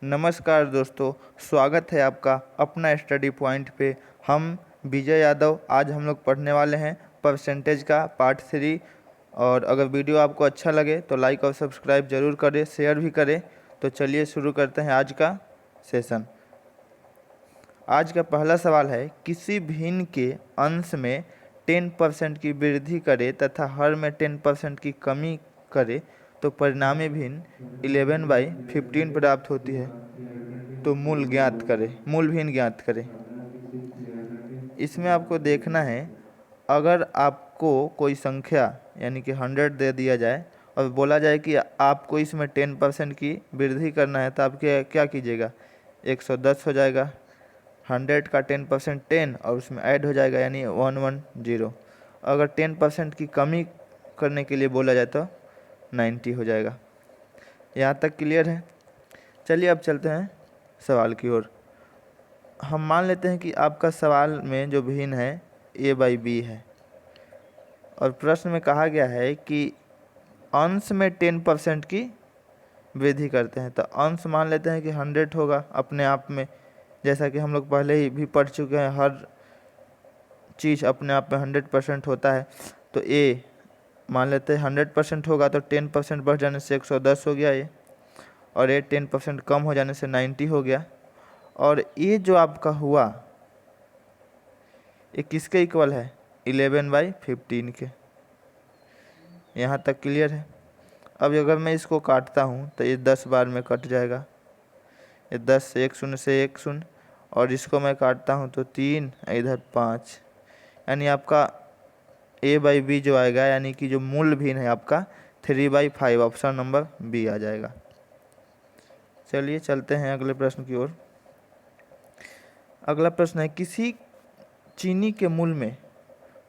नमस्कार दोस्तों, स्वागत है आपका अपना स्टडी पॉइंट पे। हम विजय यादव आज हम लोग पढ़ने वाले हैं परसेंटेज का पार्ट 3। और अगर वीडियो आपको अच्छा लगे तो लाइक और सब्सक्राइब जरूर करें, शेयर भी करें। तो चलिए शुरू करते हैं आज का सेशन। आज का पहला सवाल है, किसी भिन्न के अंश में 10% की वृद्धि करे तथा हर में 10% की कमी करे तो परिणामी भिन्न 11/15 प्राप्त होती है। तो मूल ज्ञात करें, मूल भिन्न ज्ञात करें। इसमें आपको देखना है, अगर आपको कोई संख्या यानी कि 100 दे दिया जाए और बोला जाए कि आपको इसमें 10% की वृद्धि करना है, तो आप क्या कीजिएगा, 110 हो जाएगा। 100 का 10% 10 और उसमें ऐड हो जाएगा यानी 110। अगर 10% की कमी करने के लिए बोला जाए तो 90 हो जाएगा। यहाँ तक क्लियर है। चलिए अब चलते हैं सवाल की ओर। हम मान लेते हैं कि आपका सवाल में जो भिन्न है a/b है और प्रश्न में कहा गया है कि अंश में 10% की वृद्धि करते हैं। तो अंश मान लेते हैं कि 100 होगा अपने आप में, जैसा कि हम लोग पहले ही भी पढ़ चुके हैं, हर चीज़ अपने आप में 100% होता है। तो a मान लेते हैं 100% होगा, तो 10% बढ़ जाने से 110 हो गया ये, और ये 10% कम हो जाने से 90 हो गया। और ये जो आपका हुआ ये किसके इक्वल है, 11/15 के। यहाँ तक क्लियर है। अब अगर मैं इसको काटता हूँ तो ये 10 बार में कट जाएगा। ये 10 एक शून्य से एक शून्य, और इसको मैं काटता हूँ तो 3, इधर 5, यानी आपका a/b जो आएगा, यानी कि जो मूल भिन्न है आपका 3/5, ऑप्शन नंबर बी आ जाएगा। चलिए चलते हैं अगले प्रश्न की ओर। अगला प्रश्न है, किसी चीनी के मूल्य में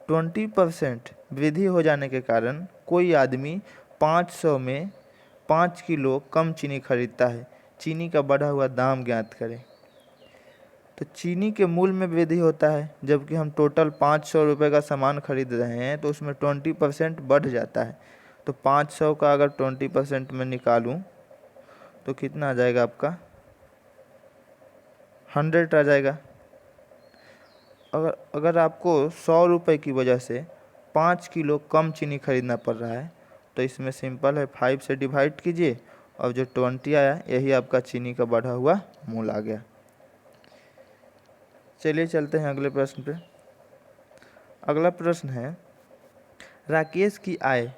20% वृद्धि हो जाने के कारण कोई आदमी 500 में 5 किलो कम चीनी खरीदता है। चीनी का बढ़ा हुआ दाम ज्ञात करें। तो चीनी के मूल्य में वृद्धि होता है, जबकि हम टोटल 500 रुपये का सामान खरीद रहे हैं, तो उसमें 20% बढ़ जाता है। तो 500 का अगर 20% में निकालूं तो कितना आ जाएगा आपका, 100 आ जाएगा। अगर आपको 100 रुपये की वजह से 5 किलो कम चीनी खरीदना पड़ रहा है, तो इसमें सिंपल है, 5 से डिवाइड कीजिए और जो 20 आया यही आपका चीनी का बढ़ा हुआ मूल आ गया। चलिए चलते हैं अगले प्रश्न पे। अगला प्रश्न है, राकेश की आय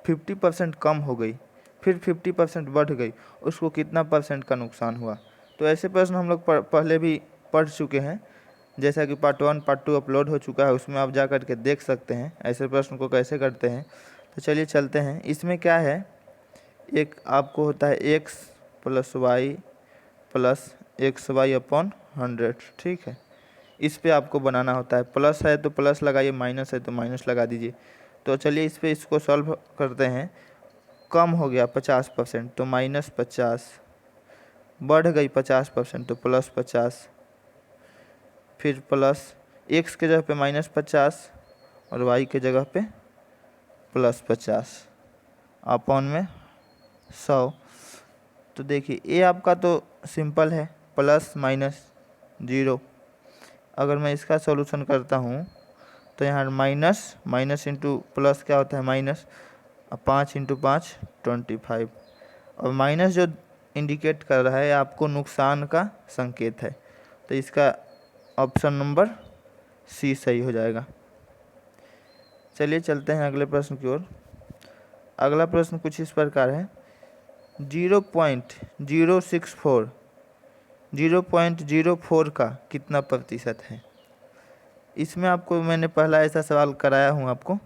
50% कम हो गई, फिर 50% बढ़ गई, उसको कितना परसेंट का नुकसान हुआ। तो ऐसे प्रश्न हम लोग पहले भी पढ़ चुके हैं, जैसा कि पार्ट 1 पार्ट 2 अपलोड हो चुका है, उसमें आप जा कर के देख सकते हैं ऐसे प्रश्न को कैसे करते हैं। तो चलिए चलते हैं। इसमें क्या है, एक आपको होता है x + y + xy/100, ठीक है। इस पे आपको बनाना होता है, प्लस है तो प्लस लगाइए, माइनस है तो माइनस लगा दीजिए। तो चलिए इस पे इसको सॉल्व करते हैं। कम हो गया 50% तो -50, बढ़ गई 50% तो +50, फिर प्लस x के जगह पे -50 और y के जगह पे +50 अपॉन में 100। तो देखिए ये आपका तो सिंपल है, +-0। अगर मैं इसका सॉल्यूशन करता हूँ तो यहाँ माइनस माइनस इंटू प्लस क्या होता है, माइनस। 5 × 5 25, और माइनस जो इंडिकेट कर रहा है आपको नुकसान का संकेत है। तो इसका ऑप्शन नंबर सी सही हो जाएगा। चलिए चलते हैं अगले प्रश्न की ओर। अगला प्रश्न कुछ इस प्रकार है, 0.064 का कितना प्रतिशत है। इसमें आपको मैंने पहला ऐसा सवाल कराया हूँ आपको,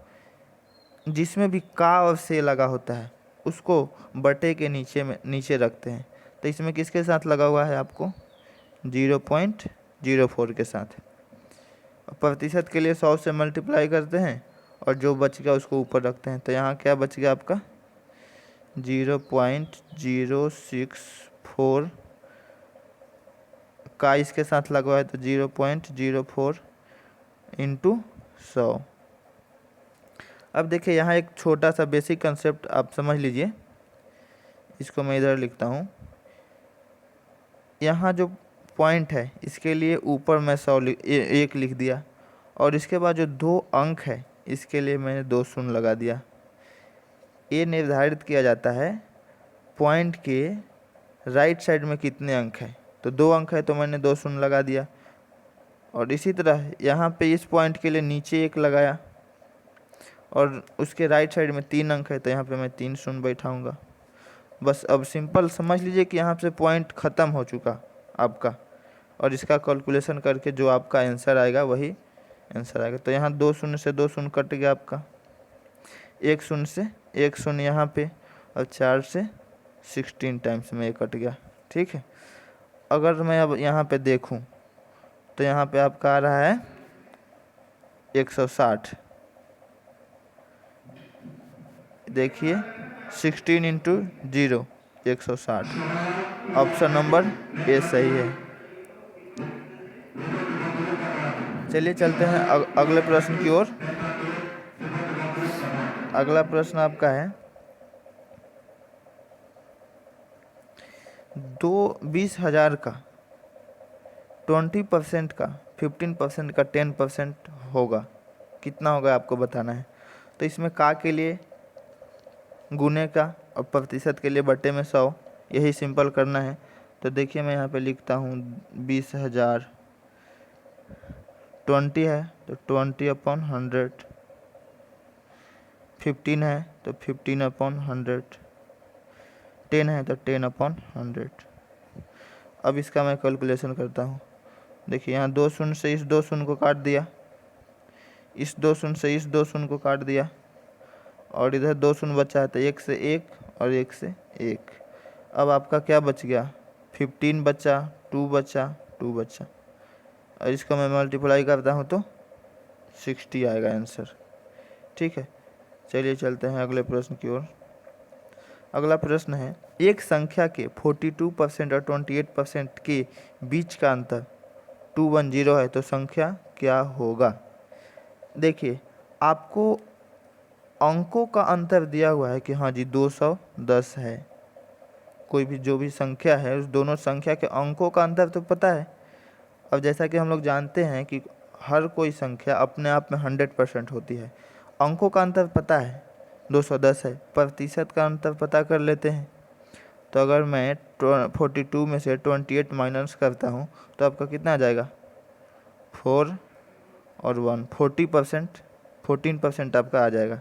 जिसमें भी का और से लगा होता है उसको बटे के नीचे रखते हैं। तो इसमें किसके साथ लगा हुआ है आपको, 0.04 के साथ। प्रतिशत के लिए 100 से मल्टीप्लाई करते हैं और जो बच गया उसको ऊपर रखते हैं। तो यहाँ क्या बच गया आपका, 0.064 का इसके साथ लगा हुआ है, तो 0.04 × 100। अब देखिए यहाँ एक छोटा सा बेसिक कंसेप्ट आप समझ लीजिए, इसको मैं इधर लिखता हूँ। यहाँ जो पॉइंट है इसके लिए ऊपर मैं 1 लिख दिया, और इसके बाद जो 2 अंक है इसके लिए मैंने 2 शून्य लगा दिया। ये निर्धारित किया जाता है पॉइंट के राइट साइड में कितने अंक हैं। तो 2 अंक है तो मैंने 2 शून्य लगा दिया, और इसी तरह यहाँ पे इस पॉइंट के लिए नीचे 1 लगाया, और उसके राइट साइड में 3 अंक है तो यहाँ पे मैं 3 शून्य बैठाऊँगा। बस अब सिंपल समझ लीजिए कि यहाँ से पॉइंट ख़त्म हो चुका आपका, और इसका कैलकुलेशन करके जो आपका आंसर आएगा वही आंसर आएगा। तो यहाँ 2 शून्य से 2 शून्य कट गया आपका, 1 शून्य से 1 शून्य यहाँ पे, और 4 से 16 टाइम्स में ये कट गया। ठीक है, अगर मैं अब यहाँ पे देखूँ तो यहाँ पे आपका आ रहा है 160। देखिए 16 इंटू 0 160। ऑप्शन नंबर ए सही है। चलिए चलते हैं अगले प्रश्न की ओर। अगला प्रश्न आपका है 20,000 का 20% का 15% का 10% होगा, कितना होगा आपको बताना है। तो इसमें का के लिए गुने का और प्रतिशत के लिए बटे में 100, यही सिंपल करना है। तो देखिए मैं यहाँ पे लिखता हूँ 20,000, 20 है तो 20/100, 15 है तो 15/100, 10 है तो 10/100। अब इसका मैं कैलकुलेशन करता हूँ। देखिए यहाँ 2 शून्य से इस 2 शून्य को काट दिया, इस 2 शून्य से इस 2 शून्य को काट दिया, और इधर 2 शून्य बचा है तो 1 से 1 और 1 से 1। अब आपका क्या बच गया, 15 बचा, 2 बचा, 2 बचा, और इसको मैं मल्टीप्लाई करता हूँ तो 60 आएगा आंसर। ठीक है, चलिए चलते हैं अगले प्रश्न की ओर। अगला प्रश्न है एक संख्या के 42% और 28% के बीच का अंतर 210 है तो संख्या क्या होगा। देखिए आपको अंकों का अंतर दिया हुआ है कि हाँ जी 210 है, कोई भी जो भी संख्या है उस दोनों संख्या के अंकों का अंतर तो पता है। अब जैसा कि हम लोग जानते हैं कि हर कोई संख्या अपने आप में 100% होती है, अंकों का अंतर पता है 210 है। प्रतिशत का अंतर पता कर लेते हैं। तो अगर मैं 42 में से 28 माइनस करता हूँ तो आपका कितना आ जाएगा, 4 और 1 40%, 14% आपका आ जाएगा।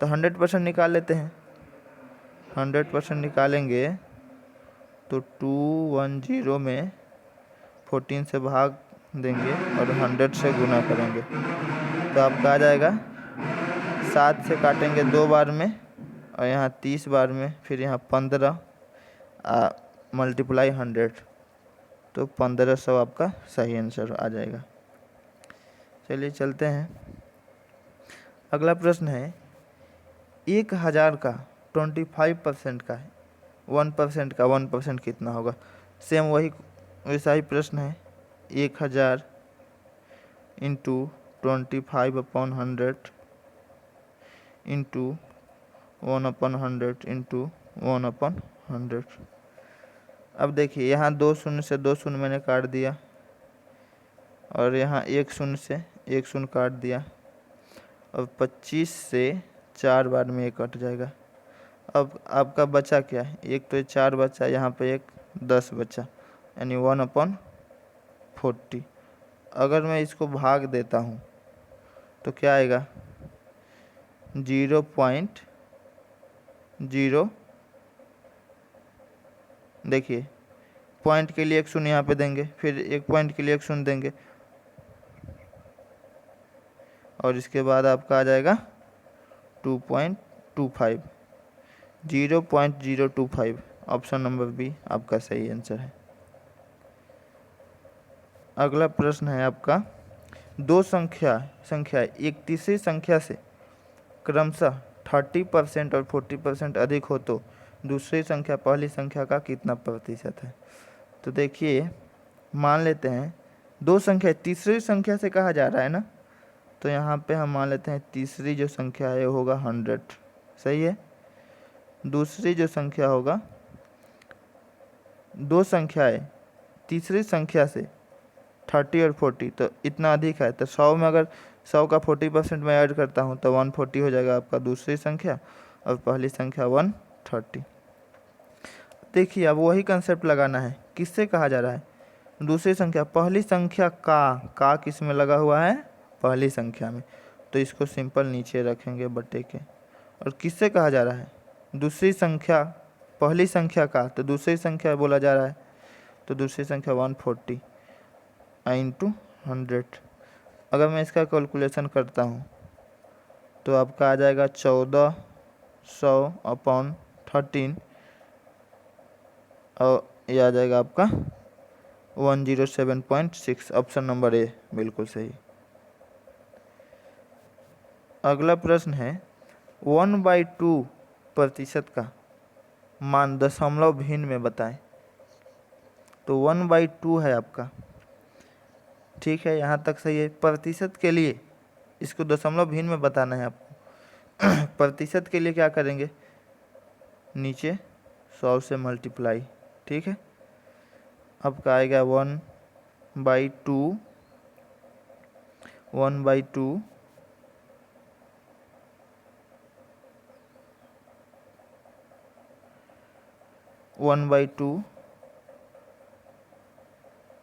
तो 100% निकाल लेते हैं। 100% निकालेंगे तो 210 में 14 से भाग देंगे और 100 से गुना करेंगे तो आपका आ जाएगा 7 से काटेंगे 2 बार में, और यहाँ 30 बार में, फिर यहाँ 15 मल्टीप्लाई 100, तो 1500 आपका सही आंसर आ जाएगा। चलिए चलते हैं। अगला प्रश्न है 1000 का 25% का 1% का 1% कितना होगा। सेम वही वैसा ही प्रश्न है, 1000 इंटू 25/100 इंटू 1/100 इंटू 1/100। अब देखिए यहाँ 2 शून्य से 2 शून्य मैंने काट दिया, और यहाँ 1 शून्य से 1 शून्य काट दिया, और 25 से 4 बार में ये कट जाएगा। अब आपका बचा क्या है, एक तो 4 बचा, यहाँ पे एक 10 बचा, यानी 1/40। अगर मैं इसको भाग देता हूँ तो क्या आएगा, 0.0। देखिए पॉइंट के लिए 1 शून्य यहाँ पे देंगे, फिर एक पॉइंट के लिए 1 शून्य देंगे, और इसके बाद आपका आ जाएगा 2.25, 0.025। ऑप्शन नंबर बी आपका सही आंसर है। अगला प्रश्न है आपका दो संख्या एक तीसरी संख्या से क्रमशः 30% और 40% अधिक हो तो दूसरी संख्या पहली संख्या का कितना प्रतिशत है। तो देखिए मान लेते हैं दो संख्या तीसरी संख्या से कहा जा रहा है ना, तो यहाँ पे हम मान लेते हैं तीसरी जो संख्या है वो होगा 100, सही है। दूसरी जो संख्या होगा, दो संख्याएं तीसरी संख्या से 30 और 40 तो इतना अधिक है, तो 100 में अगर 100 का 40% में ऐड करता हूँ तो 140 हो जाएगा आपका दूसरी संख्या, और पहली संख्या 130। देखिए अब वही कंसेप्ट लगाना है, किससे कहा जा रहा है, दूसरी संख्या, पहली संख्या का किस में लगा हुआ है, पहली संख्या में, तो इसको सिंपल नीचे रखेंगे बटे के। और किससे कहा जा रहा है, दूसरी संख्या, पहली संख्या का, तो दूसरी संख्या बोला जा रहा है, तो दूसरी संख्या 140 इंटू 100। अगर मैं इसका कैलकुलेशन करता हूँ तो आपका आ जाएगा 1400/13, और ये आ जाएगा आपका 107.6। ऑप्शन नंबर ए बिल्कुल सही। अगला प्रश्न है 1/2% का मान दशमलव भिन्न में बताएं। तो 1/2 है आपका, ठीक है, यहाँ तक सही है। प्रतिशत के लिए इसको दशमलव भिन्न में बताना है आपको। प्रतिशत के लिए क्या करेंगे, नीचे 100 से मल्टीप्लाई, ठीक है। आपका आएगा 1/2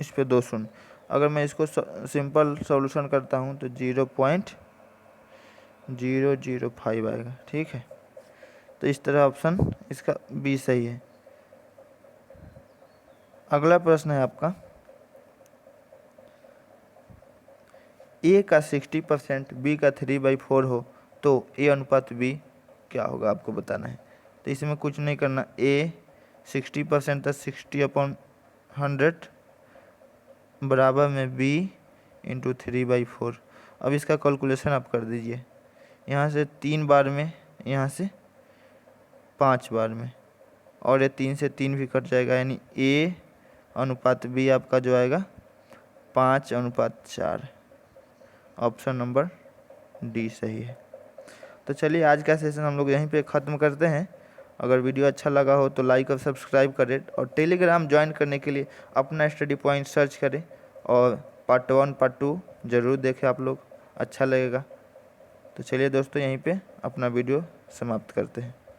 इस पे 2 शून्य। अगर मैं इसको सिंपल सॉल्यूशन करता हूँ तो 0.005 आएगा, ठीक है। तो इस तरह ऑप्शन इसका बी सही है। अगला प्रश्न है आपका ए का 60% बी का 3/4 हो तो ए अनुपात बी क्या होगा, आपको बताना है। तो इसमें कुछ नहीं करना, ए 60% था 60/100 बराबर में बी इंटू 3/4। अब इसका कैलकुलेशन आप कर दीजिए, यहाँ से 3 बार में, यहाँ से 5 बार में, और ये 3 से 3 भी कट जाएगा, यानी ए अनुपात बी आपका जो आएगा 5:4। ऑप्शन नंबर डी सही है। तो चलिए आज का सेशन हम लोग यहीं पे ख़त्म करते हैं। अगर वीडियो अच्छा लगा हो तो लाइक और सब्सक्राइब करें, और टेलीग्राम ज्वाइन करने के लिए अपना स्टडी पॉइंट सर्च करें, और पार्ट 1 पार्ट 2 ज़रूर देखें आप लोग, अच्छा लगेगा। तो चलिए दोस्तों यहीं पे अपना वीडियो समाप्त करते हैं।